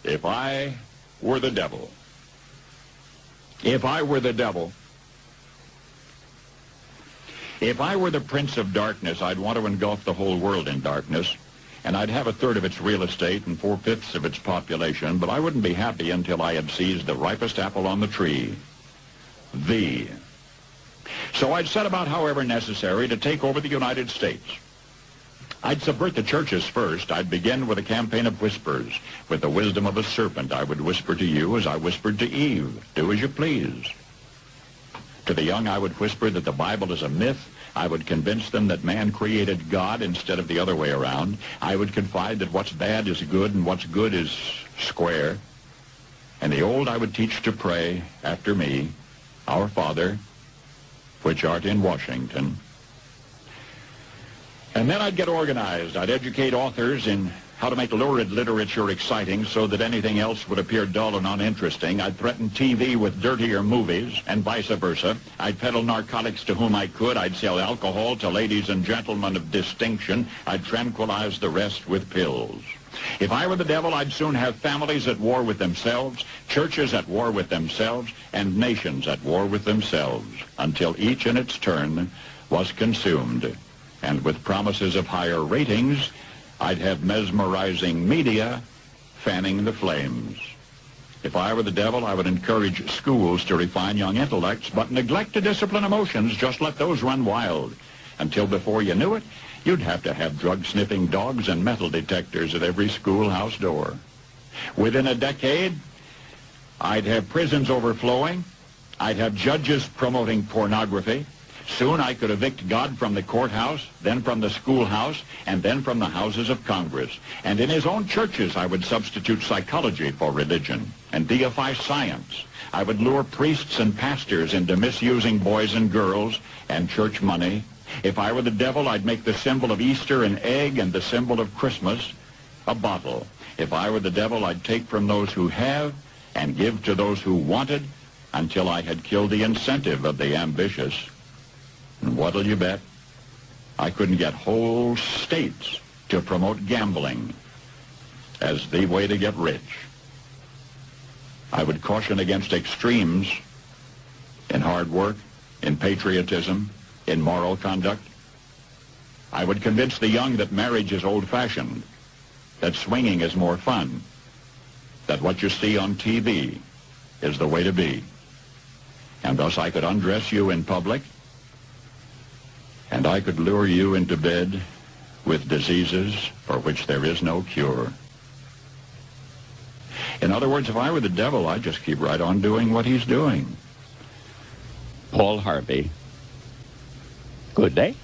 If I were the devil. If I were the devil. If I were the prince of darkness, I'd want to engulf the whole world in darkness, and I'd have a third of its real estate and 4/5 of its population, but I wouldn't be happy until I had seized the ripest apple on the tree. Thee. So I'd set about, however necessary, to take over the United States. I'd subvert the churches first. I'd begin with a campaign of whispers. With the wisdom of a serpent, I would whisper to you as I whispered to Eve, do as you please. To the young, I would whisper that the Bible is a myth. I would convince them that man created God instead of the other way around. I would confide that what's bad is good and what's good is square. And the old I would teach to pray after me, Our Father, which art in Washington. And then I'd get organized. I'd educate authors in how to make lurid literature exciting so that anything else would appear dull and uninteresting. I'd threaten TV with dirtier movies and vice versa. I'd peddle narcotics to whom I could. I'd sell alcohol to ladies and gentlemen of distinction. I'd tranquilize the rest with pills. If I were the devil, I'd soon have families at war with themselves, churches at war with themselves, and nations at war with themselves, until each in its turn was consumed. And with promises of higher ratings, I'd have mesmerizing media fanning the flames. If I were the devil, I would encourage schools to refine young intellects, but neglect to discipline emotions. Just let those run wild. Until before you knew it, you'd have to have drug-sniffing dogs and metal detectors at every schoolhouse door. Within a decade, I'd have prisons overflowing. I'd have judges promoting pornography. Soon I could evict God from the courthouse, then from the schoolhouse, and then from the houses of Congress. And in his own churches, I would substitute psychology for religion and deify science. I would lure priests and pastors into misusing boys and girls and church money. If I were the devil, I'd make the symbol of Easter an egg and the symbol of Christmas a bottle. If I were the devil, I'd take from those who have and give to those who wanted until I had killed the incentive of the ambitious. And what'll you bet? I couldn't get whole states to promote gambling as the way to get rich. I would caution against extremes in hard work, in patriotism, in moral conduct. I would convince the young that marriage is old-fashioned, that swinging is more fun, that what you see on TV is the way to be. And thus I could undress you in public, and I could lure you into bed with diseases for which there is no cure. In other words, if I were the devil, I'd just keep right on doing what he's doing. Paul Harvey. Good day.